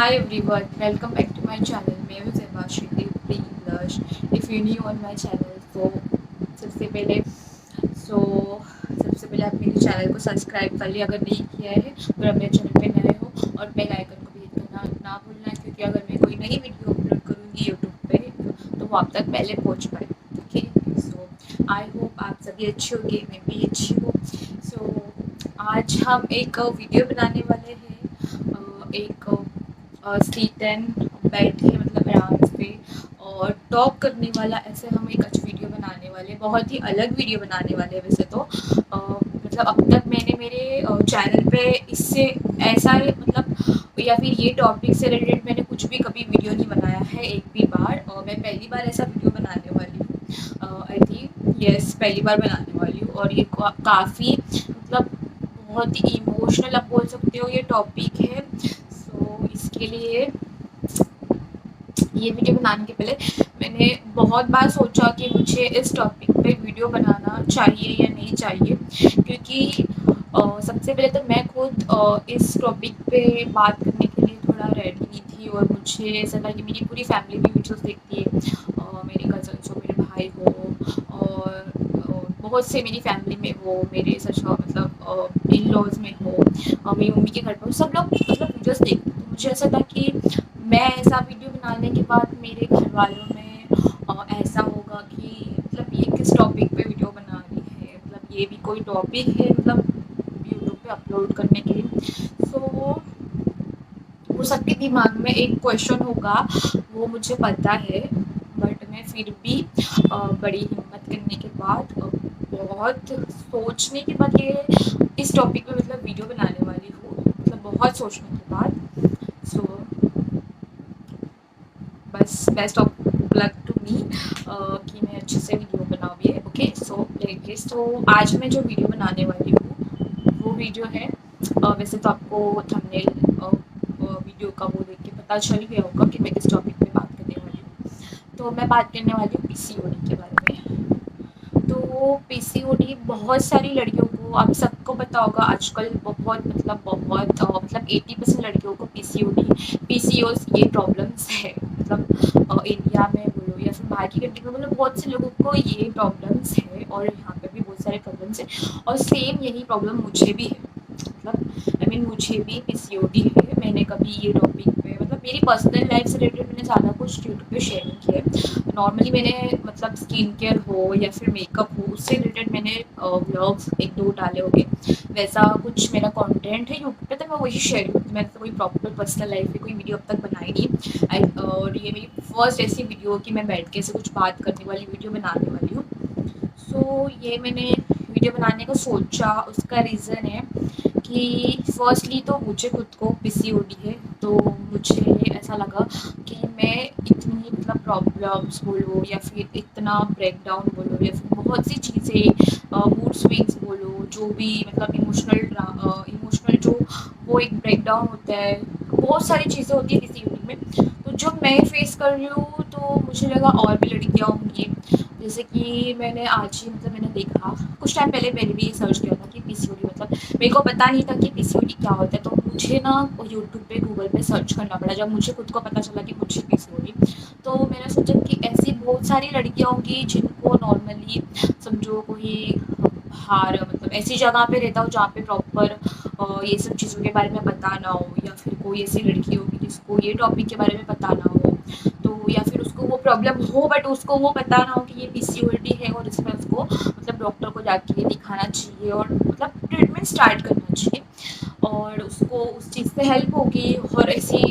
Hi everyone, welcome back to my channel. मैं हूँ ज़ेबाशी प्री ब्लश. If you new on my channel, सबसे पहले सो सबसे पहले आप मेरे चैनल को सब्सक्राइब कर लिए अगर नहीं किया है और आप मेरे चैनल पे नए हो, और बेल आइकन को भी हिट करना ना भूलना, क्योंकि अगर मैं कोई नई वीडियो अपलोड करूँगी यूट्यूब पे तो वो आप तक पहले पहुँच पाए. ओके, सो आई होप आप सभी अच्छे होंगे, मैं भी अच्छी हूँ. सो आज हम एक वीडियो बनाने वाले हैं. एक सीट एंड बैठ के मतलब आराम से और टॉक करने वाला, ऐसे हम एक अच्छी वीडियो बनाने वाले, बहुत ही अलग वीडियो बनाने वाले हैं. वैसे तो मतलब अब तक मैंने मेरे चैनल पे इससे ऐसा मतलब या फिर ये टॉपिक से रिलेटेड मैंने कुछ भी कभी वीडियो नहीं बनाया है एक भी बार, और मैं पहली बार ऐसा वीडियो बनाने वाली हूँ. आई थिंक यस, पहली बार बनाने वाली हूँ. और ये काफ़ी मतलब बहुत ही इमोशनल आप बोल सकते हो ये टॉपिक है. सो इसके लिए ये वीडियो बनाने के पहले मैंने बहुत बार सोचा कि मुझे इस टॉपिक पे वीडियो बनाना चाहिए या नहीं चाहिए, क्योंकि सबसे पहले तो मैं खुद इस टॉपिक पे बात करने के लिए थोड़ा रेडी नहीं थी, और मुझे ऐसा था कि मेरी पूरी फैमिली भी वीडियोस देखती है. मेरे कज़न्स हो, मेरे भाई हो, और बहुत से मेरी फैमिली में हो, मेरे सच मतलब इन लॉज में हो, मेरी मम्मी के घर पर सब लोग मतलब वीडियोस देखते हैं. तो मुझे ऐसा था कि मैं ऐसा वीडियो बनाने के बाद मेरे घर वालों में ऐसा होगा कि मतलब ये किस टॉपिक पे वीडियो बना रही है, मतलब ये भी कोई टॉपिक है मतलब यूट्यूब पे अपलोड करने के लिए. सो वो सबके दिमाग में एक क्वेश्चन होगा, वो मुझे पता है. बट मैं फिर भी बड़ी हिम्मत करने के बाद बहुत सोचने के बाद ये इस टॉपिक पे मतलब वीडियो बनाने वाली हूँ, मतलब बहुत सोचने के बाद. सो बस best of luck to me कि मैं अच्छे से वीडियो बनाऊँगी. ओके, सो देखिए, तो आज मैं जो वीडियो बनाने वाली हूँ वो वीडियो है वैसे तो आपको थंबनेल वीडियो का वो देख के पता चल गया होगा कि मैं किस टॉपिक पे बात करने वाली हूँ. तो मैं बात करने वाली हूँ पीसीओडी के बारे में. तो पीसीओडी बहुत सारी लड़कियों को, आप सबको पता होगा आजकल बहुत मतलब 80% लड़कियों को पीसीओस ये प्रॉब्लम्स है. मतलब इंडिया में बोलो या फिर बाहर की कंट्री में बोलो, बहुत से लोगों को ये प्रॉब्लम्स है, और यहाँ पे भी बहुत सारे प्रॉब्लम्स है, और सेम यही प्रॉब्लम मुझे भी है. मतलब आई मीन मुझे भी पीसीओडी है. मैंने कभी ये टॉपिक पे मतलब मेरी पर्सनल लाइफ से रिलेटेड मैंने ज़्यादा कुछ यूट्यूब पे शेयर नहीं किया. नॉर्मली मैंने मतलब स्किन केयर हो या फिर मेकअप हो, उससे रिलेटेड मैंने व्लॉग्स एक दो डाले होंगे. वैसा कुछ मेरा कंटेंट है यूट्यूब पे, तो मैं वही शेयर करती हूँ. मैंने तो कोई प्रॉपर पर्सनल लाइफ की कोई वीडियो अब तक बनाई नहीं. और ये मेरी फर्स्ट ऐसी वीडियो कि मैं बैठ के ऐसे कुछ बात करने वाली वीडियो बनाने वाली हूँ. सो ये मैंने वीडियो बनाने का सोचा, उसका रीज़न है कि फर्स्टली तो मुझे खुद को पीसीओडी है. तो मुझे ऐसा लगा कि मैं इतनी मतलब प्रॉब्लम्स बोलो या फिर इतना ब्रेकडाउन बोलो या फिर बहुत सी चीज़ें, मूड स्विंग्स बोलो, जो भी मतलब इमोशनल जो वो एक ब्रेकडाउन होता है, बहुत सारी चीज़ें होती है पीसीओडी में. तो जो मैं फेस कर रही हूँ तो मुझे लगा और भी लड़कियाँ होंगी. जैसे कि मैंने आज ही मतलब मैंने देखा कुछ टाइम पहले मैंने भी सर्च किया था कि पीसीओडी मतलब मेरे को पता नहीं था कि पीसीओडी क्या होता है. तो मुझे ना यूट्यूब पे गूगल पे सर्च करना पड़ा जब मुझे खुद को पता चला कि मुझे पीसीओडी. तो मैंने सोचा कि ऐसी बहुत सारी लड़कियाँ होंगी जिनको नॉर्मली समझो कोई बाहर मतलब ऐसी जगह पे रहता हो जहाँ पे प्रॉपर ये सब चीज़ों के बारे में पता ना हो, या फिर कोई ऐसी लड़की होगी जिसको ये टॉपिक के बारे में पता ना हो, तो या फिर उसको वो प्रॉब्लम हो बट उसको वो पता ना हो कि ये पीसीओडी है, और इसमें उसको मतलब डॉक्टर को जाके दिखाना चाहिए और मतलब ट्रीटमेंट स्टार्ट करना चाहिए, और उसको उस चीज़ से हेल्प होगी. और ऐसी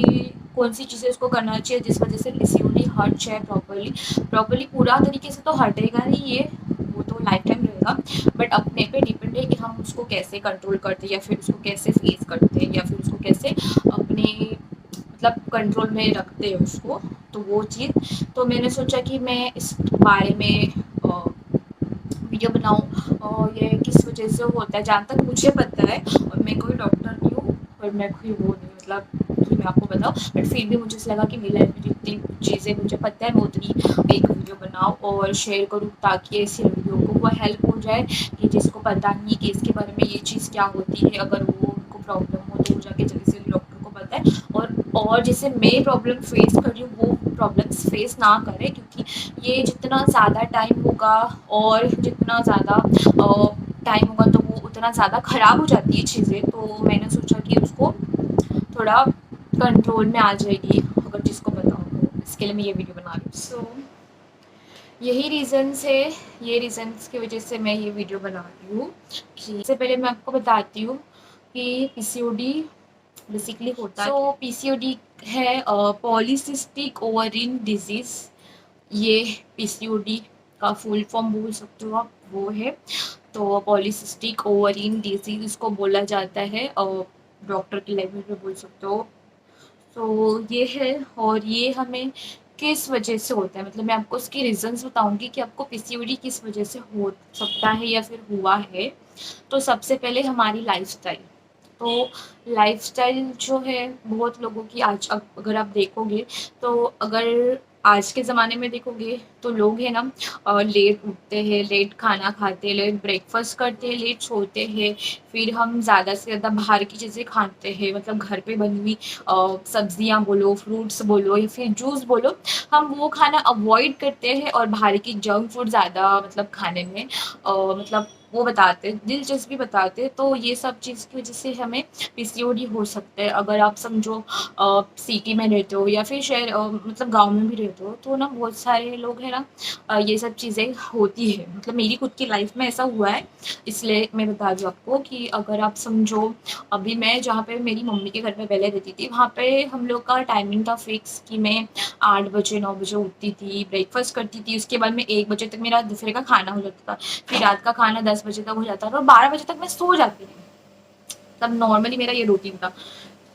कौन सी चीज़ें उसको करना चाहिए जिस वजह से पीसीओडी हट जाए प्रॉपर्ली पूरा तरीके से तो हटेगा नहीं ये, वो तो लाइफ टाइम रहेगा. बट अपने पे डिपेंड है कि हम उसको कैसे कंट्रोल करते हैं, या फिर उसको कैसे फेस करते हैं, या फिर उसको कैसे अपने मतलब कंट्रोल में रखते हैं उसको. तो वो चीज़, तो मैंने सोचा कि मैं इस बारे में वीडियो बनाऊँ, और ये किस वजह से होता है. जहाँ तक मुझे पता है, और मैं कोई डॉक्टर नहीं हूँ और मैं कोई वो नहीं मतलब कि मैं आपको बताऊँ, बट फिर भी मुझे ऐसा लगा कि मेरी लाइफ में जितनी चीज़ें मुझे पता है मैं उतनी एक वीडियो बनाऊँ और शेयर करूँ, ताकि ऐसी लड़कियों को वो हेल्प हो जाए कि जिसको पता नहीं कि इसके बारे में ये चीज़ क्या होती है. अगर वो उनको प्रॉब्लम हो तो वो जाके जल्दी से डॉक्टर को जाता है। और जैसे मैं प्रॉब्लम फेस कर रही हूँ वो प्रॉब्लम्स फेस ना करें, क्योंकि ये जितना ज़्यादा टाइम होगा और जितना ज़्यादा टाइम होगा तो वो उतना ज़्यादा ख़राब हो जाती है चीज़ें। तो मैंने सोचा कि उसको थोड़ा कंट्रोल में आ जाएगी अगर जिसको बताऊँ, तो इसके लिए मैं ये वीडियो बना रही हूँ। सो यही रीज़न्स है, ये रीज़न्स की वजह से मैं ये वीडियो बना रही हूँ। कि इससे पहले मैं आपको बताती हूँ कि पीसीओडी बेसिकली होता है। सो पीसीओडी है पॉलीसिस्टिक ओवरिन डिजीज़। ये पीसीओडी का फुल फॉर्म बोल सकते हो आप, वो है। तो पॉलीसिस्टिक ओवरिन डिजीज़ इसको बोला जाता है, डॉक्टर के लेवल पे बोल सकते हो। तो ये है, और ये हमें किस वजह से होता है, मतलब मैं आपको उसके रीज़न्स बताऊंगी कि आपको पीसीओडी किस वजह से हो सकता है या फिर हुआ है। तो सबसे पहले हमारी लाइफस्टाइल। तो लाइफस्टाइल जो है बहुत लोगों की आज अगर आप देखोगे, तो अगर आज के ज़माने में देखोगे तो लोग हैं ना लेट उठते हैं, लेट खाना खाते हैं, लेट ब्रेकफास्ट करते हैं, लेट सोते हैं। फिर हम ज़्यादा से ज़्यादा बाहर की चीज़ें खाते हैं, मतलब घर पे बनी हुई सब्जियां बोलो, फ्रूट्स बोलो या फिर जूस बोलो, हम वो खाना अवॉइड करते हैं और बाहर की जंक फूड ज़्यादा मतलब खाने में मतलब वो बताते हैं, दिलचस्पी बताते हैं। तो ये सब चीज़ की वजह से हमें पीसीओडी हो सकता है। अगर आप समझो सिटी में रहते हो या फिर शहर मतलब गांव में भी रहते हो, तो ना बहुत सारे लोग हैं ना ये सब चीज़ें होती है। मतलब मेरी खुद की लाइफ में ऐसा हुआ है, इसलिए मैं बता दूँ आपको कि अगर आप समझो अभी मैं जहाँ पे मेरी मम्मी के घर में पहले रहती थी, वहाँ पे हम लोग का टाइमिंग था फिक्स कि मैं 8 बजे 9 बजे उठती थी, ब्रेकफास्ट करती थी, उसके बाद में 1 बजे तक मेरा दोपहर का खाना हो जाता था, फिर रात का खाना 10 बजे तक हो जाता था और 12 बजे तक मैं सो जाती थी। तब नॉर्मली मेरा ये रूटीन था।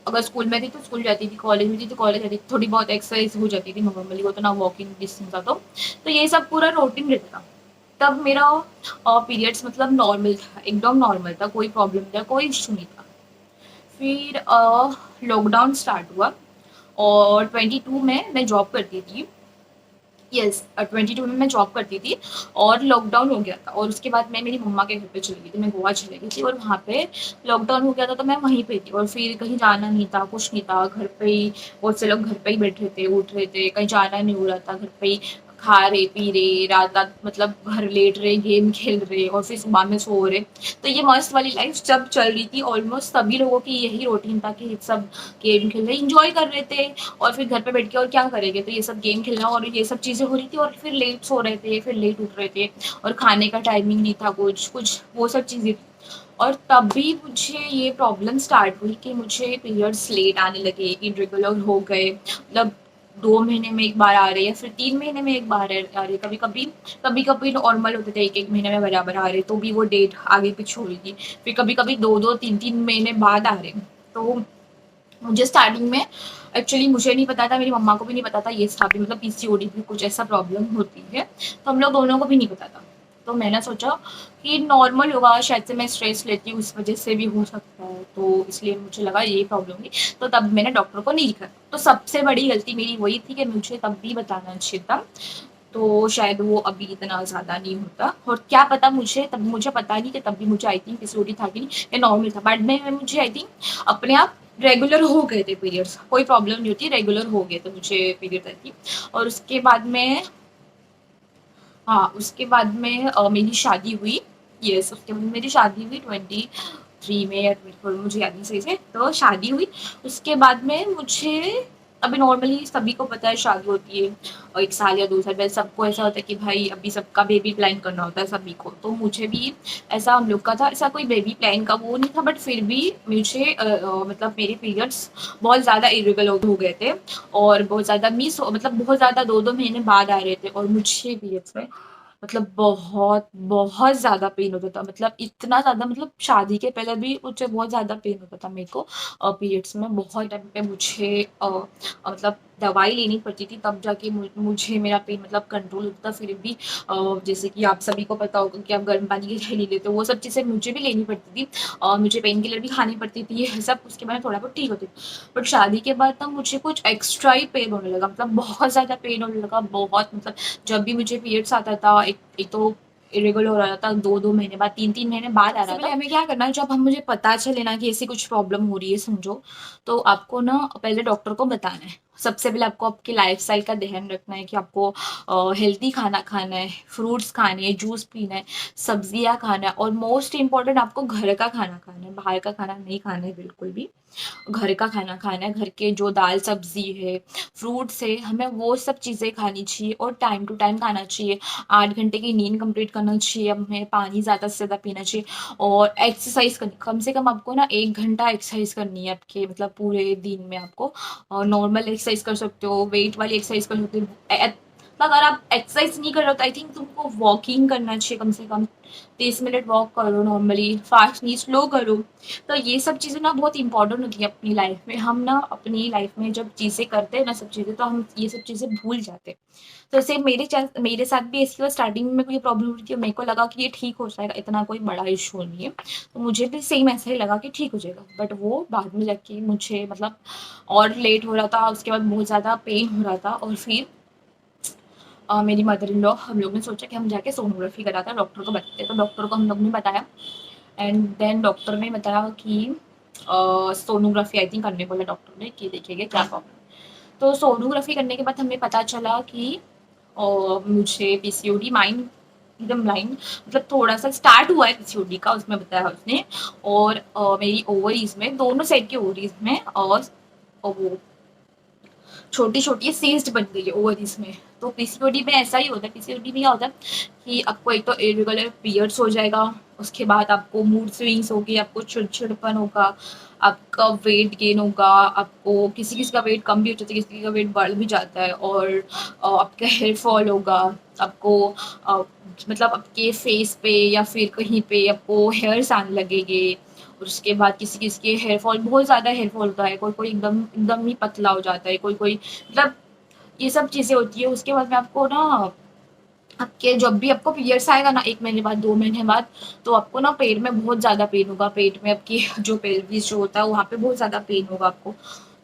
अगर स्कूल में थी तो स्कूल जाती थी, कॉलेज में थी तो कॉलेज जाती थी, थोड़ी बहुत एक्सरसाइज हो जाती थी नॉर्मली, वो तो ना वॉकिंग डिस्टेंस था। तो ये सब पूरा रूटीन रहता था। तब मेरा पीरियड्स मतलब नॉर्मल था, एकदम नॉर्मल था, कोई प्रॉब्लम नहीं था, कोई इशू नहीं था। फिर लॉकडाउन स्टार्ट हुआ और 22 में मैं जॉब करती थी। यस 22 में मैं जॉब करती थी और लॉकडाउन हो गया था, और उसके बाद मैं मेरी मम्मा के घर पे चली गई थी, मैं गोवा चली गई थी और वहाँ पे लॉकडाउन हो गया था, तो मैं वहीं पे थी और फिर कहीं जाना नहीं था, कुछ नहीं था, घर पे ही बहुत से लोग घर पे ही बैठ रहे थे, उठ रहे थे, कहीं जाना नहीं हो रहा था, घर पे ही खा रहे पी रहे, रात रात मतलब घर लेट रहे, गेम खेल रहे और फिर सुबह में सो रहे। तो ये मस्त वाली लाइफ जब चल रही थी, ऑलमोस्ट सभी लोगों की यही रूटीन था कि सब गेम खेल रहे, इंजॉय कर रहे थे, और फिर घर पे बैठ के और क्या करेंगे, तो ये सब गेम खेलना और ये सब चीज़ें हो रही थी, और फिर लेट सो रहे थे, फिर लेट उठ रहे थे, और खाने का टाइमिंग नहीं था, कुछ कुछ वो सब चीज़ें। और तभी मुझे ये प्रॉब्लम स्टार्ट हुई कि मुझे पीरियड्स लेट आने लगे, इरेगुलर हो गए, मतलब 2 महीने में एक बार आ रहे या फिर 3 महीने में एक बार आ रहे, कभी कभी नॉर्मल होते थे, एक महीने में बराबर आ रहे, तो भी वो डेट आगे पीछे हो रही थी। फिर कभी कभी 2 2 3 3 महीने बाद आ रहे। तो मुझे स्टार्टिंग में एक्चुअली मुझे नहीं पता था, मेरी मम्मा को भी नहीं पता था ये था भी, मतलब पीसीओडी भी कुछ ऐसा प्रॉब्लम होती है, तो हम लोग दोनों को भी नहीं पता था। तो मैंने सोचा कि नॉर्मल होगा, शायद से मैं स्ट्रेस लेती हूँ इस वजह से भी हो सकता है, तो इसलिए मुझे लगा ये प्रॉब्लम हुई। तो तब मैंने डॉक्टर को नहीं दिखाया। तो सबसे बड़ी गलती मेरी वही थी कि मुझे तब भी बताना चाहिए था, तो शायद वो अभी इतना ज़्यादा नहीं होता। और क्या पता, मुझे पता नहीं कि तब भी मुझे आई थिंक पीसीओडी था कि नहीं या नॉर्मल था, बट में मुझे आई थिंक अपने आप रेगुलर हो गए थे पीरियड्स, कोई प्रॉब्लम नहीं होती, रेगुलर हो गए तो मुझे पीरियड आई थी। और उसके बाद में हाँ, उसके बाद में मेरी शादी हुई। यस, उसके बाद मेरी शादी हुई 23 में या 24, मुझे याद नहीं सही से, तो शादी हुई। उसके बाद में मुझे अभी नॉर्मली सभी को पता है शादी होती है और 1 साल या 2 साल पहले सबको ऐसा होता है कि भाई अभी सबका बेबी प्लान करना होता है सभी को। तो मुझे भी ऐसा हम लोग का था, ऐसा कोई बेबी प्लान का वो नहीं था, बट फिर भी मुझे मतलब मेरे पीरियड्स बहुत ज़्यादा इरेगुलर हो गए थे और बहुत ज़्यादा मिस, मतलब बहुत ज़्यादा 2 2 महीने बाद आ रहे थे, और मुझे पीरियड्स में मतलब बहुत बहुत ज़्यादा पेन होता था, मतलब इतना ज़्यादा, मतलब शादी के पहले भी मुझे बहुत ज़्यादा पेन होता था मेरे को पीरियड्स में। बहुत टाइम पे मुझे मतलब दवाई लेनी पड़ती थी, तब जाके मुझे मेरा पेन मतलब कंट्रोल होता था। फिर भी जैसे कि आप सभी को पता होगा कि आप गर्म पानी की थैली लेते हो, वो सब चीज़ें मुझे भी लेनी पड़ती थी, और मुझे पेन किलर भी खानी पड़ती थी, ये सब उसके बाद थोड़ा बहुत ठीक होती थी। बट शादी के बाद तब मुझे कुछ एक्स्ट्रा ही पेन होने लगा, मतलब बहुत ज़्यादा पेन होने लगा, बहुत, मतलब जब भी मुझे पीरियड्स आता था, एक तो इरेगुलर हो रहा था, 2-2 महीने बाद, 3-3 महीने बाद आ रहा था। हमें क्या करना है, जब हम मुझे पता चले ना कि ऐसी कुछ प्रॉब्लम हो रही है समझो, तो आपको ना पहले डॉक्टर को बताना है। सबसे पहले आपको आपकी लाइफस्टाइल का ध्यान रखना है कि आपको हेल्दी खाना खाना है, फ्रूट्स खाने हैं, जूस पीना है, सब्जियां खाना है, और मोस्ट इम्पॉर्टेंट आपको घर का खाना खाना है, बाहर का खाना नहीं खाना है बिल्कुल भी। घर का खाना खाना है, घर के जो दाल सब्जी है, फ्रूट्स है, हमें वो सब चीज़ें खानी चाहिए और टाइम टू टाइम खाना चाहिए। 8 घंटे की नींद कंप्लीट करना चाहिए, हमें पानी ज़्यादा से ज़्यादा पीना चाहिए, और एक्सरसाइज करनी, कम से कम आपको ना 1 घंटा एक्सरसाइज करनी है आपके मतलब पूरे दिन में। आपको नॉर्मल एक्सरसाइज कर सकते हो, वेट वाली एक्सरसाइज कर सकते हो। अगर आप एक्सरसाइज नहीं कर रहे हो तो आई थिंक तुमको वॉकिंग करना चाहिए, कम से कम 30 मिनट वॉक करो, नॉर्मली फास्ट नहीं स्लो करो। तो ये सब चीज़ें ना बहुत इंपॉर्टेंट होती है अपनी लाइफ में। हम ना अपनी लाइफ में जब चीज़ें करते हैं ना सब चीज़ें, तो हम ये सब चीज़ें भूल जाते हैं। तो सेम मेरे साथ भी ऐसी हुआ, स्टार्टिंग में कोई प्रॉब्लम हुई थी, मेरे को लगा कि ये ठीक हो जाएगा, इतना कोई बड़ा इशू नहीं है। तो मुझे भी सेम ऐसा ही लगा कि ठीक हो जाएगा, बट वो बाद में जाके मुझे मतलब और लेट हो रहा था, उसके बाद बहुत ज़्यादा पेन हो रहा था, और फिर मेरी मदर इन लॉ, हम लोग ने सोचा कि हम जाके सोनोग्राफी कराते हैं, डॉक्टर को बताते हैं। तो डॉक्टर को हम लोग ने बताया, एंड देन डॉक्टर ने बताया कि सोनोग्राफी आई थिंक करने बोला डॉक्टर ने कि देखिएगा क्या प्रॉब्लम। तो सोनोग्राफी करने के बाद हमें पता चला कि मुझे पीसीओडी माइंड एकदम लाइन मतलब थोड़ा सा स्टार्ट हुआ है पीसीओडी का, उसमें बताया उसने। और मेरी ओवरीज में, दोनों साइड के ओवरीज में, और वो छोटी छोटी सीस्ट बन गई है ओवरीज में। तो पीसीओडी में ऐसा ही होता है, पीसीओडी में क्या होता है कि आपको एक तो इरेगुलर पीरियड्स हो जाएगा, उसके बाद आपको मूड स्विंग्स होगी, आपको चिड़चिड़पन होगा, आपका वेट गेन होगा, आपको किसी किसी का वेट कम भी हो जाता है, किसी का वेट बढ़ भी जाता है, और आपका हेयर फॉल होगा, आपको मतलब आपके फेस पे या फिर कहीं पे आपको हेयर्स आने लगेंगे। और उसके बाद किसी किसी के हेयर फॉल, बहुत ज़्यादा हेयर फॉल होता है, कोई कोई एकदम एकदम ही पतला हो जाता है, कोई कोई मतलब ये सब चीज़ें होती है। उसके बाद में आपको ना आपके जब भी आपको पीरियड्स आएगा ना, 1 महीने बाद, 2 महीने बाद, तो आपको ना पेट में बहुत ज़्यादा पेन होगा, पेट में आपकी जो पेल्विस जो होता है वहाँ पे बहुत ज़्यादा पेन होगा आपको।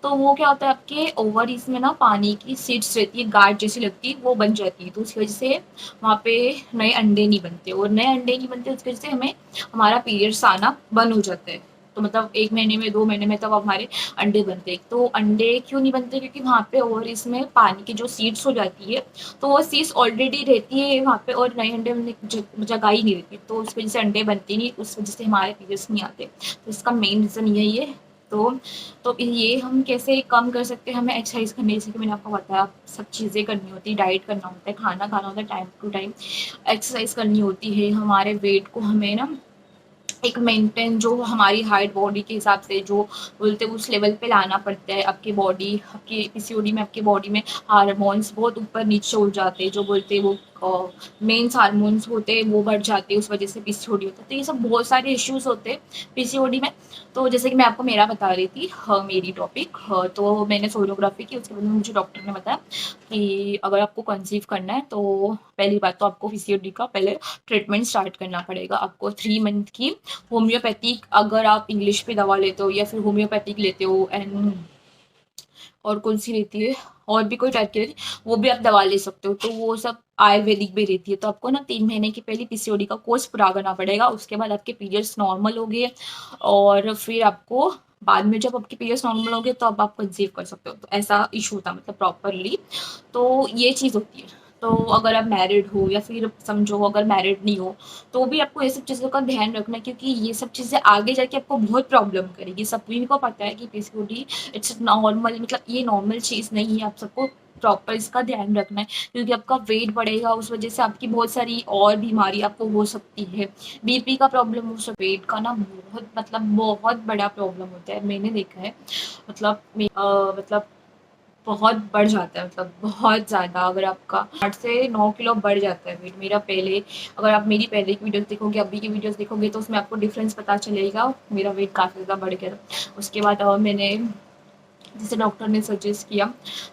तो वो क्या होता है, आपके ओवरीज में ना पानी की सीट्स रहती है, गार्ड जैसी लगती है, वो बन जाती है, तो उसकी वजह से वहाँ पे नए अंडे नहीं बनते, और नए अंडे नहीं बनते उसकी वजह से हमें हमारा पीरियड्स आना बंद हो जाता है। तो मतलब 1 महीने में, 2 महीने में तब हमारे अंडे बनते हैं। तो अंडे क्यों नहीं बनते, क्योंकि वहाँ पे ओवरीज में पानी की जो सीड्स हो जाती है, तो वो सीड्स ऑलरेडी रहती है वहाँ पे, और नए अंडे बनने की जगह ही नहीं रहती, तो उस वजह से अंडे बनते नहीं, उस वजह से हमारे पीरियड्स नहीं आते। तो इसका मेन रीज़न यही है। तो ये हम कैसे कम कर सकते हैं, हमें एक्सरसाइज करनी, जैसे कि मैंने आपको बताया, सब चीज़ें करनी होती है, डाइट करना होता है, खाना खाना होता है टाइम टू टाइम, एक्सरसाइज करनी होती है, हमारे वेट को हमें ना एक मेंटेन जो हमारी हाइट बॉडी के हिसाब से जो बोलते हैं उस लेवल पे लाना पड़ता है। आपकी बॉडी, आपकी पीसीओडी में आपकी बॉडी में हार्मोन्स बहुत ऊपर नीचे हो जाते हैं, जो बोलते हैं वो मेंस हार्मोन्स होते हैं वो बढ़ जाते हैं, उस वजह से पीसीओडी होता है। तो ये सब बहुत सारे इश्यूज होते हैं पीसीओडी में। तो जैसे कि मैं आपको मेरा बता रही थी, मेरी टॉपिक, तो मैंने सोनोग्राफी की, उसके बाद में मुझे डॉक्टर ने बताया कि अगर आपको कंसीव करना है तो पहली बात तो आपको पीसीओडी का पहले ट्रीटमेंट स्टार्ट करना पड़ेगा। आपको 3 मंथ की होम्योपैथिक, अगर आप इंग्लिश पे दवा लेते हो या फिर होम्योपैथिक लेते हो, एंड और कौन सी रहती है, और भी कोई टाइप की रहती है, वो भी आप दवा ले सकते हो। तो वो सब आयुर्वेदिक भी रहती है। तो आपको ना 3 महीने की पहले पीसीओडी का कोर्स पूरा करना पड़ेगा, उसके बाद आपके पीरियड्स नॉर्मल हो गए, और फिर आपको बाद में जब आपके पीरियड्स नॉर्मल हो गए तो अब आप कंसीव कर सकते हो। तो ऐसा इशू था मतलब प्रॉपरली। तो ये चीज़ होती है। तो अगर आप मैरिड हो या फिर समझो अगर मैरिड नहीं हो, तो भी आपको ये सब चीज़ों का ध्यान रखना है, क्योंकि ये सब चीज़ें आगे जाके आपको बहुत प्रॉब्लम करेगी। सभी को पता है कि पीसीओडी इट्स नॉर्मल, मतलब ये नॉर्मल चीज़ नहीं है, आप सबको प्रॉपर इसका ध्यान रखना है, क्योंकि आपका वेट बढ़ेगा, उस वजह से आपकी बहुत सारी और बीमारी आपको हो सकती है। बीपी का प्रॉब्लम हो सकता है, वेट का ना बहुत मतलब बहुत बड़ा प्रॉब्लम होता है, मैंने देखा है। मतलब मतलब बहुत बढ़ जाता है, मतलब बहुत ज़्यादा। अगर आपका 8 से 9 किलो बढ़ जाता है वेट मेरा पहले, अगर आप मेरी पहले की वीडियोस देखोगे, अभी की वीडियोस देखोगे, तो उसमें आपको डिफरेंस पता चलेगा, मेरा वेट काफ़ी ज़्यादा बढ़ गया था। उसके बाद मैंने जैसे डॉक्टर ने सजेस्ट किया,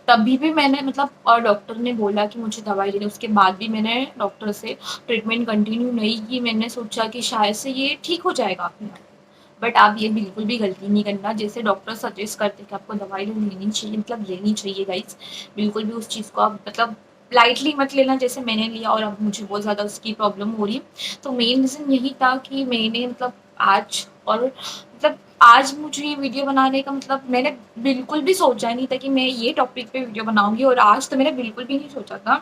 तभी भी मैंने मतलब, और डॉक्टर ने बोला कि मुझे दवाई लेनी, उसके बाद भी मैंने डॉक्टर से ट्रीटमेंट कंटिन्यू नहीं की। मैंने सोचा कि शायद से ये ठीक हो जाएगा अपने आप। बट आप ये बिल्कुल भी गलती नहीं करना, जैसे डॉक्टर सजेस्ट करते हैं कि आपको दवाई लेनी चाहिए, मतलब लेनी चाहिए गाइस, बिल्कुल भी उस चीज़ को आप मतलब लाइटली मत लेना जैसे मैंने लिया और अब मुझे बहुत ज़्यादा उसकी प्रॉब्लम हो रही है। तो मेन रीज़न यही था कि मैंने मतलब आज और मतलब आज मुझे ये वीडियो बनाने का मतलब मैंने बिल्कुल भी सोचा नहीं था कि मैं ये टॉपिक पे वीडियो बनाऊंगी, और आज तो मैंने बिल्कुल भी नहीं सोचा था।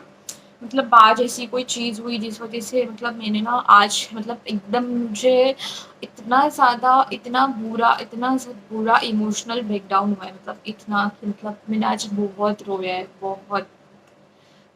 मतलब आज ऐसी कोई चीज़ हुई जिस वजह से मतलब मैंने ना आज मतलब एकदम मुझे इतना बुरा इमोशनल ब्रेकडाउन हुआ है, मतलब इतना कि मतलब मैंने आज बहुत रोया है, बहुत।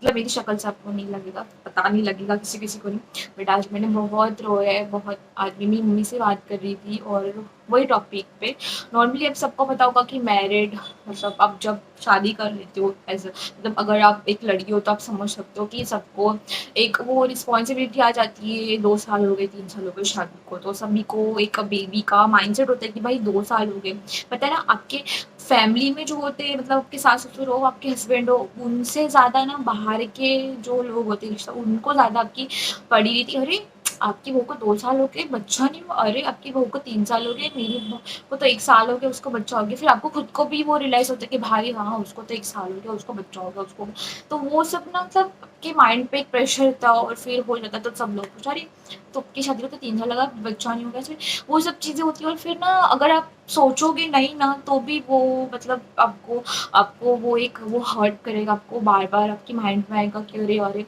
मतलब मेरी शक्ल से आपको नहीं लगेगा, पता नहीं लगेगा किसी किसी को नहीं, बट आज मैंने बहुत रोया है बहुत। आज मैं मेरी मम्मी से बात कर रही थी और वही टॉपिक पे। नॉर्मली अब सबको पता होगा कि मैरिड मतलब अब जब शादी कर लेते हो एज मतलब अगर आप एक लड़की हो तो आप समझ सकते हो कि सबको एक वो रिस्पॉन्सिबिलिटी आ जाती है। 2 साल हो गए 3 साल हो गए शादी को, तो सभी को एक बेबी का माइंडसेट होता है कि भाई 2 साल हो गए। पता है ना, आपके फैमिली में जो होते हैं मतलब आपके सास ससुर हो आपके हस्बैंड हो, उनसे ज़्यादा ना बाहर के जो लोग होते हैं रिश्ता उनको ज़्यादा आपकी पड़ी रहती है। अरे आपकी बहू को 2 साल हो गए बच्चा नहीं हुआ, अरे आपकी बहू को 3 साल हो गए, मेरी बहू को तो 1 साल हो गया उसको बच्चा हो गया। फिर आपको खुद को भी वो रियलाइज होता है कि भाई हाँ उसको तो 1 साल हो गया उसको बच्चा हो गया उसको। तो वो सब ना मतलब आपके माइंड पे एक प्रेशर था और फिर हो जाता तो सब लोग पूछा रही तो आपकी शादी को तो 3 साल लगा बच्चा नहीं हो गया। फिर वो सब चीज़ें होती है और फिर ना अगर आप सोचोगे नहीं ना तो भी वो मतलब आपको आपको वो एक वो हर्ट करेगा, आपको बार बार आपकी माइंड में आएगा कि अरे अरे।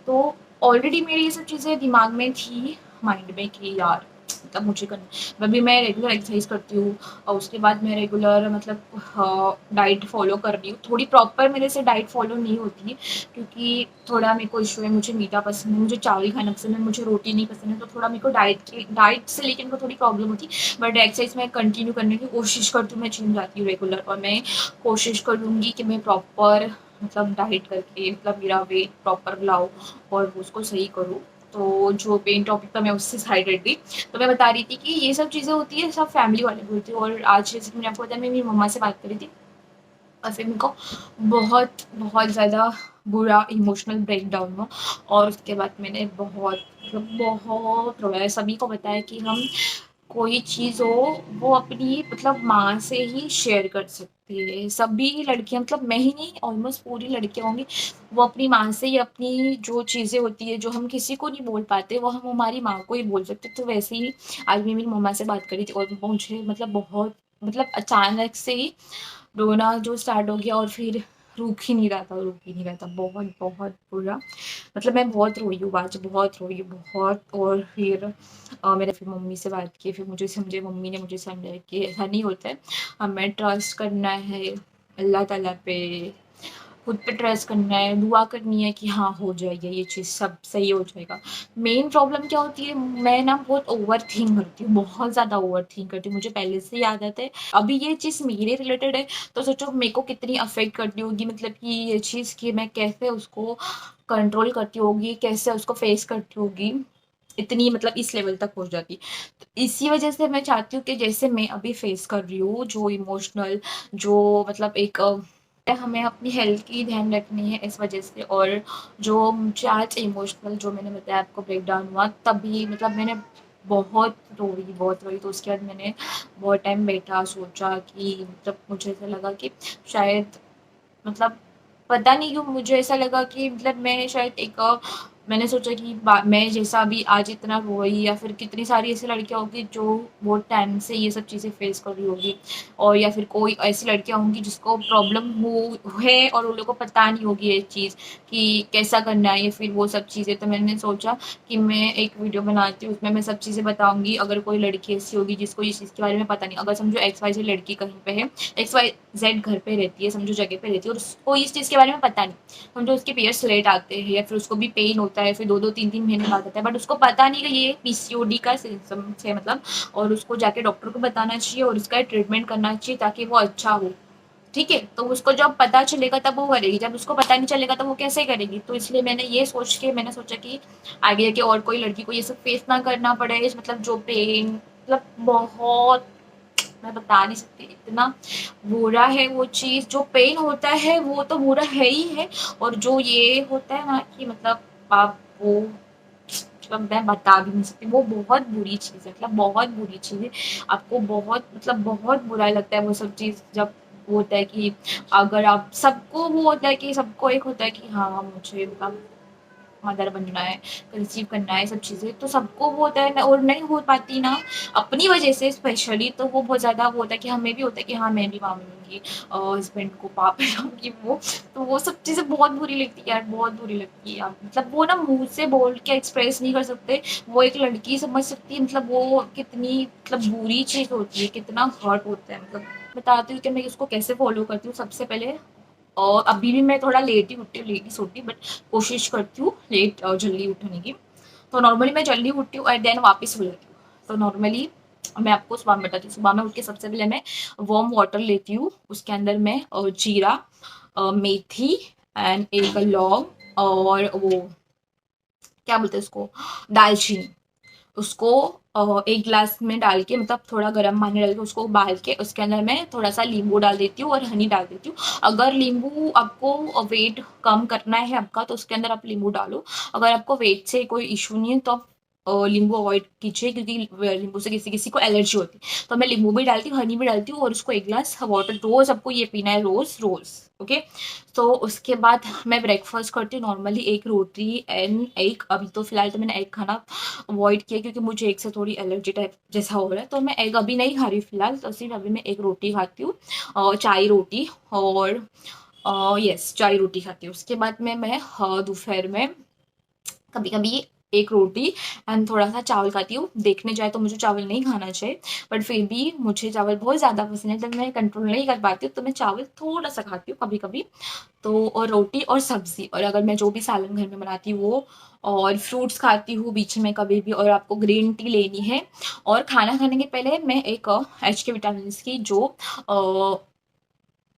तो ऑलरेडी मेरी ये सब चीज़ें दिमाग में थी, माइंड में कि यार मतलब मुझे करना। अभी मैं रेगुलर एक्सरसाइज करती हूँ और उसके बाद मैं रेगुलर मतलब डाइट फॉलो कर रही हूँ। थोड़ी प्रॉपर मेरे से डाइट फॉलो नहीं होती क्योंकि थोड़ा मेरे को इशू है, मुझे मीठा पसंद है, मुझे चावल खाना पसंद है, मुझे रोटी नहीं पसंद है, तो थोड़ा मेरे को डाइट से लेकर मेरे को थोड़ी प्रॉब्लम होती है। बट एक्सरसाइज मैं कंटिन्यू करने की कोशिश करती हूँ, मैं जिम जाती हूँ रेगुलर और मैं कोशिश करूँगी कि मैं प्रॉपर मतलब डाइट करके मतलब मेरा वेट प्रॉपर लाऊँ और उसको सही करूँ। तो जो मेन टॉपिक था मैं उससे साइड हट गई। तो मैं बता रही थी कि ये सब चीज़ें होती है सब फैमिली वाले बोलते हैं। और आज जैसे कि मैंने आपको बताया मैं मेरी मम्मा से बात करी थी और फिर मेरे को बहुत बहुत ज़्यादा बुरा इमोशनल ब्रेकडाउन हुआ। और उसके बाद मैंने बहुत मतलब बहुत रोया है। सभी को पता है कि हम कोई चीज़ हो वो अपनी मतलब माँ से ही शेयर कर सकती है। सभी लड़कियां मतलब मैं ही नहीं ऑलमोस्ट पूरी लड़कियां होंगी वो अपनी माँ से ही अपनी जो चीज़ें होती है जो हम किसी को नहीं बोल पाते वो हम हमारी माँ को ही बोल सकते। तो वैसे ही आज मैं मेरी मम्मा से बात करी थी और मुझे मतलब बहुत मतलब अचानक से ही रोना जो स्टार्ट हो गया और फिर रुक ही नहीं रहा था बहुत बहुत बुरा। मतलब मैं बहुत रोई हूँ आज, बहुत रोई हूँ बहुत। और फिर मैंने फिर मम्मी से बात की, फिर मुझे समझे मम्मी ने मुझे समझाया कि ऐसा नहीं होता है, हमें ट्रस्ट करना है अल्लाह ताला पे, खुद पे ट्रस्ट करना है, दुआ करनी है कि हाँ हो जाएगा ये चीज़ सब सही हो जाएगा। मेन प्रॉब्लम क्या होती है, मैं ना बहुत ओवर थिंक करती हूँ, बहुत ज़्यादा ओवर थिंक करती हूँ, मुझे पहले से ही आदत है। अभी ये चीज़ मेरे रिलेटेड है तो सोचो मेरे को कितनी अफेक्ट करती होगी, मतलब कि ये चीज़ कि मैं कैसे उसको कंट्रोल करती होगी, कैसे उसको फेस करती होगी, इतनी मतलब इस लेवल तक पहुँच जाती। तो इसी वजह से मैं चाहती हूँ कि जैसे मैं अभी फेस कर रही हूँ जो इमोशनल जो मतलब एक हमें अपनी हेल्थ की ध्यान रखनी है इस वजह से। और जो मुझे आज इमोशनल जो मैंने बताया आपको ब्रेकडाउन हुआ तभी मतलब मैंने बहुत रोई। तो उसके बाद मैंने बहुत टाइम बैठा सोचा कि मतलब मुझे ऐसा लगा कि शायद मतलब पता नहीं क्यों मुझे ऐसा लगा कि मतलब मैं शायद एक मैंने सोचा कि मैं जैसा अभी आज इतना रोई या फिर कितनी सारी ऐसी लड़कियां होंगी जो बहुत टाइम से ये सब चीज़ें फेस कर रही होगी, और या फिर कोई ऐसी लड़कियां होंगी जिसको प्रॉब्लम हो है और उन लोगों को पता नहीं होगी ये चीज़ कि कैसा करना है या फिर वो सब चीज़ें। तो मैंने सोचा कि मैं एक वीडियो बनाती हूँ उसमें मैं सब चीज़ें बताऊंगी। अगर कोई लड़की ऐसी होगी जिसको इस चीज़ के बारे में पता नहीं, अगर समझो एक्स वाई से लड़की कहीं पे है, एक्स वाई जेड घर पे रहती है समझो जगह पे रहती है और उसको इस चीज़ के बारे में पता नहीं, समझो उसके पीरियड्स लेट आते हैं या फिर उसको भी पेन होता है फिर 2-2 3-3 महीने बाद आता है, बट उसको पता नहीं कि ये पीसीओडी का सिम्टम्स है मतलब, और उसको जाके डॉक्टर को बताना चाहिए और उसका ट्रीटमेंट करना चाहिए ताकि वो अच्छा हो। ठीक है, तो उसको जब पता चलेगा तब वो करेगी, जब उसको पता नहीं चलेगा तो वो कैसे करेगी। तो इसलिए मैंने ये सोच के मैंने सोचा कि आगे जाके और कोई लड़की को ये सब फेस ना करना पड़े, मतलब जो पेन मतलब बहुत मैं बता नहीं सकती इतना बुरा है वो चीज़। जो पेन होता है वो तो बुरा है ही है, और जो ये होता है ना कि मतलब आप वो मतलब मैं बता भी नहीं सकती, वो बहुत बुरी चीज़ है, मतलब बहुत बुरी चीज़ है। आपको बहुत मतलब बहुत बुरा लगता है वो सब चीज़ जब वो होता है कि अगर आप सबको वो होता है कि सबको एक होता है कि हाँ मुझे मतलब मदर बनना है, कंसीव करना है, सब चीज़ें तो सबको वो होता है ना, और नहीं हो पाती ना अपनी वजह से स्पेशली, तो वो बहुत ज़्यादा वो होता है कि हमें भी होता है कि हाँ मैं भी माँ बनूंगी, हस्बैंड को पापा बनाऊंगी वो। तो वो सब चीज़ें बहुत बुरी लगती है यार, बहुत बुरी लगती है। आप मतलब वो ना मुंह से बोल के एक्सप्रेस नहीं कर सकते, वो एक लड़की समझ सकती है मतलब वो कितनी मतलब बुरी चीज़ होती है, कितना हर्ट होता है। मतलब बताती हूँ कि मैं इसको कैसे फॉलो करती हूँ। सबसे पहले और अभी भी मैं थोड़ा लेट ही उठती हूँ, लेट ही सोती हूँ, बट कोशिश करती हूँ लेट जल्दी उठने की। तो नॉर्मली मैं जल्दी उठती हूँ एंड देन वापस सो जाती हूँ। तो नॉर्मली मैं आपको सुबह में बताती हूँ, सुबह में उठ के सबसे पहले मैं वार्म वाटर लेती हूँ, उसके अंदर मैं जीरा, मेथी एंड एक लौंग और वो क्या बोलते हैं उसको, दालचीनी, उसको एक गिलास में डाल के मतलब थोड़ा गर्म पानी डाल के उसको उबाल के उसके अंदर मैं थोड़ा सा नींबू डाल देती हूँ और हनी डाल देती हूँ। अगर नींबू आपको वेट कम करना है आपका तो उसके अंदर आप नींबू डालो। अगर आपको वेट से कोई इशू नहीं है तो आप नींबू अवॉइड कीजिए, क्योंकि नींबू से किसी किसी को एलर्जी होती है। तो मैं नींबू भी डालती हूँ, हनी भी डालती हूँ और उसको एक गिलास वाटर रोज आपको ये पीना है, रोज रोज। ओके। तो उसके बाद मैं ब्रेकफास्ट करती हूँ नॉर्मली एक रोटी एंड एग। अभी तो फिलहाल तो मैंने एग खाना अवॉइड किया क्योंकि मुझे एग से थोड़ी एलर्जी टाइप जैसा हो रहा है, तो मैं एग अभी नहीं खा रही फिलहाल। तो सिर्फ अभी मैं एक रोटी खाती हूँ, चाय रोटी। और यस, चाय रोटी खाती हूँ। उसके बाद में मैं दोपहर में कभी कभी एक रोटी एंड थोड़ा सा चावल खाती हूँ। देखने जाए तो मुझे चावल नहीं खाना चाहिए, बट फिर भी मुझे चावल बहुत ज़्यादा पसंद है, तो मैं कंट्रोल नहीं कर पाती हूँ, तो मैं चावल थोड़ा सा खाती हूँ कभी कभी। तो और रोटी और सब्जी, और अगर मैं जो भी सालन घर में बनाती हूँ वो, और फ्रूट्स खाती हूँ बीच में कभी भी। और आपको ग्रीन टी लेनी है। और खाना खाने के पहले मैं एक एच के विटामिन की जो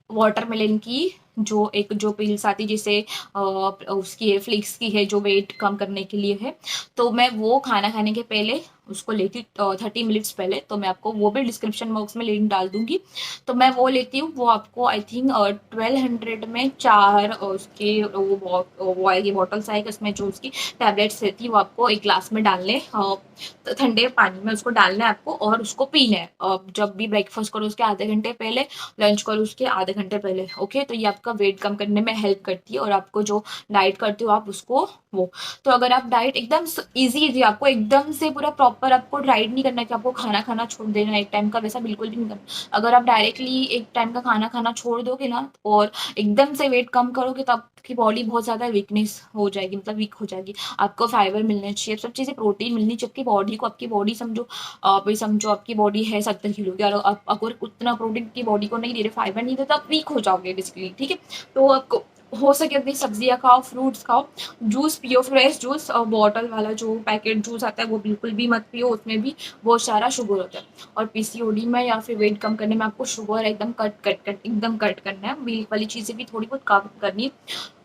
वाटरमेलन की जो एक जो पिल्स आती जिसे उसकी है, फ्लिक्स की है, जो वेट कम करने के लिए है, तो मैं वो खाना खाने के पहले उसको लेती हूँ 30 मिनट्स पहले। तो मैं आपको वो भी डिस्क्रिप्शन बॉक्स में लिंक डाल दूंगी। तो मैं वो लेती हूँ, वो आपको आई थिंक 1200 में 4 उसके वो आएगी बॉटल्स आएगी, उसमें जो उसकी टैबलेट्स रहती है वो आपको एक ग्लास में डालने, तो ठंडे पानी में उसको डालना है आपको और उसको पीना है। जब भी ब्रेकफास्ट करो उसके आधे घंटे पहले, लंच करो उसके आधे घंटे पहले। ओके। तो ये आपका वेट कम करने में हेल्प करती है, और आपको जो डाइट करते हो आप उसको वो। तो अगर आप डाइट एकदम इजी इजी, आपको एकदम से पूरा प्रॉपर आपको डाइट नहीं करना है कि आपको खाना खाना छोड़ देना एक टाइम का, वैसा बिल्कुल भी नहीं करना। अगर आप डायरेक्टली एक टाइम का खाना खाना छोड़ दोगे ना और एकदम से वेट कम करोगे तो आपकी बॉडी बहुत ज़्यादा वीकनेस हो जाएगी, मतलब वीक हो जाएगी। आपको फाइबर मिलना चाहिए, सब चीज़ें प्रोटीन मिलनी चाहिए आपकी बॉडी को। आपकी बॉडी समझो, आप समझो आपकी बॉडी है 70 किलो की, और आप अगर उतना प्रोटीन की बॉडी को नहीं दे रहे, फाइबर नहीं दे, तो आप वीक हो जाओगे बेसिकली। ठीक है। तो आपको हो सके अपनी सब्जियां खाओ, फ्रूट्स खाओ, जूस पियो, फ्रेश जूस। और बॉटल वाला जो पैकेट जूस आता है वो बिल्कुल भी मत पियो, उसमें भी बहुत सारा शुगर होता है। और पीसीओडी में या फिर वेट कम करने में आपको शुगर एकदम कट एकदम कट करना है। मिल्क वाली चीज़ें भी थोड़ी बहुत कम करनी है।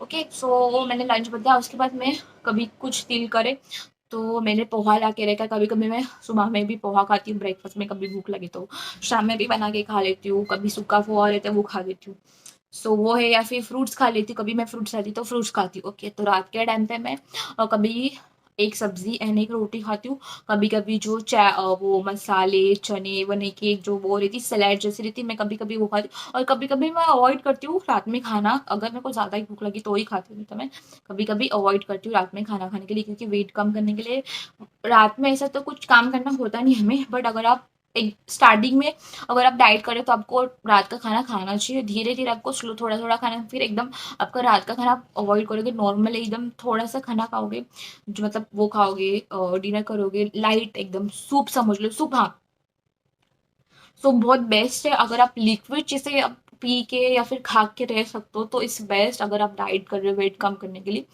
ओके। सो मैंने लंच बताया, उसके बाद मैं कभी कुछ दिल करे तो मैंने पोहा ला के रखा है। कभी कभी मैं सुबह में भी पोहा खाती हूँ ब्रेकफास्ट में, कभी भूख लगे तो शाम में भी बना के खा लेती हूँ। कभी सूखा पोहा रहता है वो खा लेती हूँ। सो वो है, या फिर फ्रूट्स खा लेती हूँ, कभी मैं फ्रूट्स खाती हूँ तो फ्रूट्स खाती हूँ। ओके। तो रात के टाइम पे मैं कभी एक सब्जी एंड एक रोटी खाती हूँ। कभी कभी जो वो मसाले चने वने की एक जो वो रहती सलाद जैसी रहती, मैं कभी कभी वो खाती हूँ। और कभी कभी मैं अवॉइड करती हूँ रात में खाना, अगर मेरे को ज़्यादा ही भूख लगी तो ही खाती हूँ, तो मैं कभी कभी अवॉइड करती हूँ रात में खाना खाने के लिए, क्योंकि वेट कम करने के लिए रात में ऐसा तो कुछ काम करना होता नहीं हमें। बट अगर आप एक स्टार्टिंग में अगर आप डाइट करें तो आपको रात का खाना खाना चाहिए। धीरे धीरे आपको स्लो थोड़ा थोड़ा खाना, फिर एकदम आपका रात का खाना आप अवॉइड करोगे, नॉर्मल एकदम थोड़ा सा खाना खाओगे, जो मतलब वो खाओगे, डिनर करोगे लाइट एकदम, सूप समझ लो, सूप। हाँ, सो बहुत बेस्ट है अगर आप लिक्विड चीज़ें आप पी के या फिर खा के रह सकते हो तो इस बेस्ट। अगर आप डाइट कर रहे हो वेट कम करने के लिए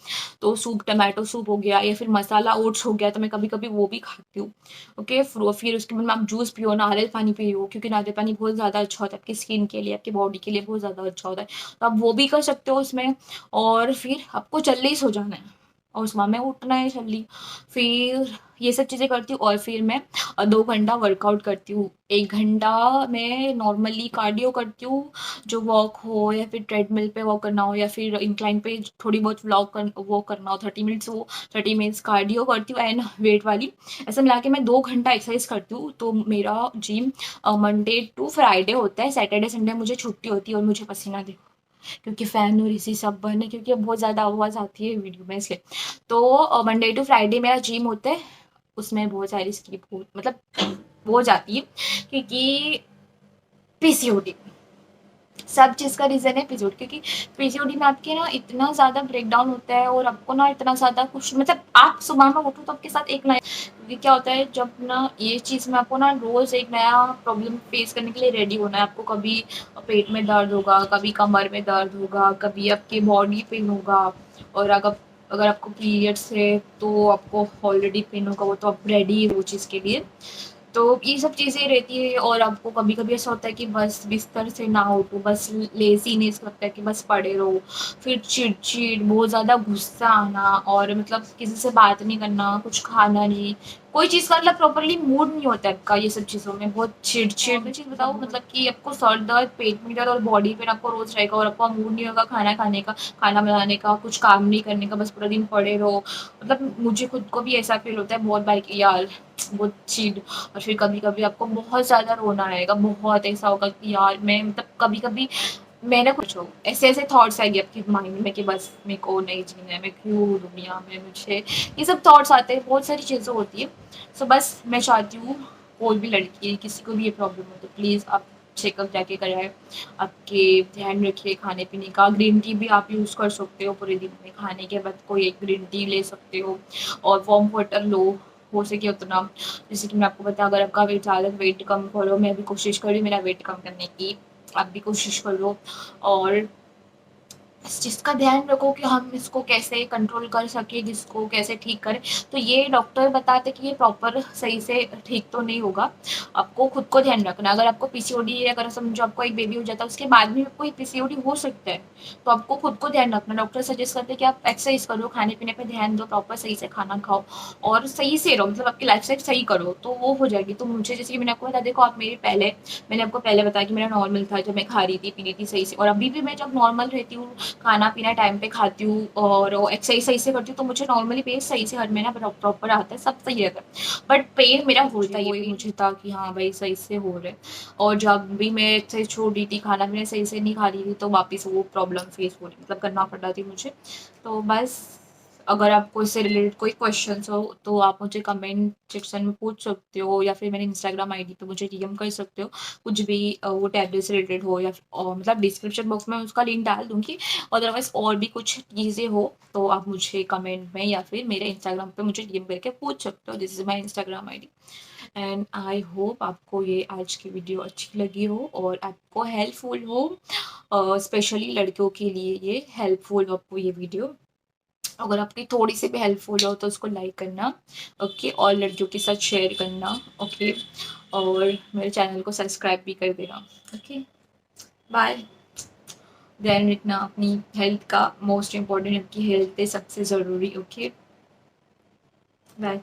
तो सूप, टमाटो सूप हो गया या फिर मसाला ओट्स हो गया, तो मैं कभी कभी वो भी खाती हूँ। ओके। फिर उसके बाद में आप जूस पियो, नारियल पानी पियो, क्योंकि नारियल पानी बहुत ज़्यादा अच्छा होता है आपकी स्किन के लिए, आपकी बॉडी के लिए बहुत ज़्यादा अच्छा होता है, तो आप वो भी कर सकते हो उसमें। और फिर आपको जल्दी सो जाना है। और सुबह में उठना है जल्दी। फिर ये सब चीज़ें करती हूँ और फिर मैं 2 घंटा वर्कआउट करती हूँ। 1 घंटा मैं नॉर्मली कार्डियो करती हूँ, जो वॉक हो या फिर ट्रेडमिल पे वॉक करना हो या फिर इंक्लाइन पे थोड़ी बहुत वॉक करना हो 30 मिनट्स, वो 30 मिनट्स कार्डियो करती हूँ एंड वेट वाली। ऐसा मिला के मैं 2 घंटा एक्सरसाइज करती हूँ। तो मेरा जिम मंडे टू फ्राइडे होता है, सैटरडे संडे मुझे छुट्टी होती है। और मुझे पसीना देखो क्योंकि फ़ैन और इसी सब बंद है, क्योंकि अब बहुत ज़्यादा आवाज़ आती है वीडियो में इसलिए। तो मंडे टू फ्राइडे मेरा जिम होता है, उसमें बहुत सारी स्किप हो मतलब हो जाती है क्योंकि पीसीओडी, सब चीज़ का रीज़न है पीसीओडी। क्योंकि पीसीओडी में आपके ना इतना ज़्यादा ब्रेकडाउन होता है और आपको ना इतना ज़्यादा कुछ मतलब आप सुबह में उठो तो आपके साथ एक नया, क्योंकि क्या होता है जब ना ये चीज़ में आपको ना रोज़ एक नया प्रॉब्लम फेस करने के लिए रेडी होना है। आपको कभी पेट में दर्द होगा, कभी कमर में दर्द होगा, कभी आपके बॉडी पेन होगा। और अगर आपको पीरियड्स है तो आपको ऑलरेडी पेन होगा, वो तो आप रेडी है वो चीज़ के लिए। तो ये सब चीज़ें रहती है। और आपको कभी-कभी ऐसा होता है कि बस बिस्तर से ना उठो, बस लेज़ीनेस लगता है कि बस पड़े रहो। फिर चिड़-चिड़, बहुत ज़्यादा गुस्सा आना और मतलब किसी से बात नहीं करना, कुछ खाना नहीं, कोई चीज़ का मतलब प्रॉपर्ली मूड नहीं होता है आपका ये सब चीज़ों में, बहुत चिड़-चिड़। मैं चीज़ बताऊँ मतलब कि आपको सर दर्द, पेट में दर्द और बॉडी पेन आपको रोज़ रहेगा और आपका मूड नहीं होगा खाना खाने का, खाना बनाने का, कुछ काम नहीं करने का, बस पूरा दिन पड़े रहो। मतलब मुझे खुद को भी ऐसा फ़ील होता है बहुत बार कि यार बहुत चिढ़। और फिर कभी-कभी आपको बहुत ज़्यादा रोना आएगा, बहुत ऐसा होगा कि यार मैं मतलब कभी-कभी मैंने कुछ हो ऐसे-ऐसे थॉट्स आएँगे आपके माइंड में कि बस मेरे को नहीं जीना है, मैं क्यों हूँ दुनिया में, मुझे ये सब थॉट्स आते हैं, बहुत सारी चीज़ें होती है। सो बस मैं चाहती हूँ कोई भी लड़की, किसी को भी ये प्रॉब्लम हो तो प्लीज़ आप चेकअप जाके कराएँ। आपके ध्यान रखिए खाने-पीने का, ग्रीन टी भी आप यूज़ कर सकते हो पूरे दिन में, खाने के बाद कोई एक ग्रीन टी ले सकते हो और वार्म वाटर लो, हो सके उतना। जैसे कि मैं आपको बताया अगर आपका वेट ज़्यादा वेट कम करो, मैं भी कोशिश कर रही हूँ मेरा वेट कम करने की, आप भी कोशिश करो। और इस चीज़ का ध्यान रखो कि हम इसको कैसे कंट्रोल कर सकें, जिसको कैसे ठीक करें। तो ये डॉक्टर बताते कि ये प्रॉपर सही से ठीक तो नहीं होगा, आपको खुद को ध्यान रखना है। अगर आपको पीसीओडी है, अगर समझो आपको एक बेबी हो जाता है उसके बाद भी आपको एक पीसीओडी हो सकता है, तो आपको खुद को ध्यान रखना। डॉक्टर सजेस्ट करते हैं कि आप एक्सरसाइज करो, खाने पीने पे ध्यान दो, प्रॉपर सही से खाना खाओ और सही से रहो, मतलब आपकी लाइफ स्टाइल सही करो तो वो हो जाएगी। तो मुझे जैसे कि मैंने आपको बताया, देखो आप मेरे पहले, मैंने आपको पहले बताया कि मेरा नॉर्मल था जब मैं खा रही थी पी रही थी सही से, और अभी भी मैं जब नॉर्मल रहती हूँ, खाना पीना टाइम पे खाती हूँ और एक्सरसाइज सही से करती हूँ, तो मुझे नॉर्मली पेट सही से हर महीना प्रॉपर आता है, सब सही रहता है। बट पेन मेरा होता ही, वही मुझे था कि हाँ भाई सही से हो रहा है। और जब भी मैं एक्सरसाइज छोड़ रही थी, खाना पीना सही से नहीं खा रही थी, तो वापस वो प्रॉब्लम फेस हो रही मतलब करना पड़ रहा थी मुझे। तो बस अगर आपको इससे रिलेटेड कोई क्वेश्चंस हो तो आप मुझे कमेंट सेक्शन में पूछ सकते हो या फिर मेरे इंस्टाग्राम आईडी पे मुझे डीएम कर सकते हो। कुछ भी वो टैबलेट से रिलेटेड हो या मतलब डिस्क्रिप्शन बॉक्स में उसका लिंक डाल दूँगी। अदरवाइज़ और भी कुछ चीज़ें हो तो आप मुझे कमेंट में या फिर मेरे इंस्टाग्राम पे मुझे डीएम करके पूछ सकते हो। This is my Instagram ID. And I hope आपको ये आज की वीडियो अच्छी लगी हो और आपको हेल्पफुल हो। स्पेशली लड़कियों के लिए ये हेल्पफुल हो आपको ये वीडियो। अगर आपकी थोड़ी सी भी हेल्पफुल हो तो उसको लाइक करना, ओके, और लड़कियों के साथ शेयर करना, ओके, और मेरे चैनल को सब्सक्राइब भी कर देना, ओके। बाय। ध्यान रखना अपनी हेल्थ का, मोस्ट इम्पॉर्टेंट आपकी हेल्थ है सबसे ज़रूरी, ओके। बाय।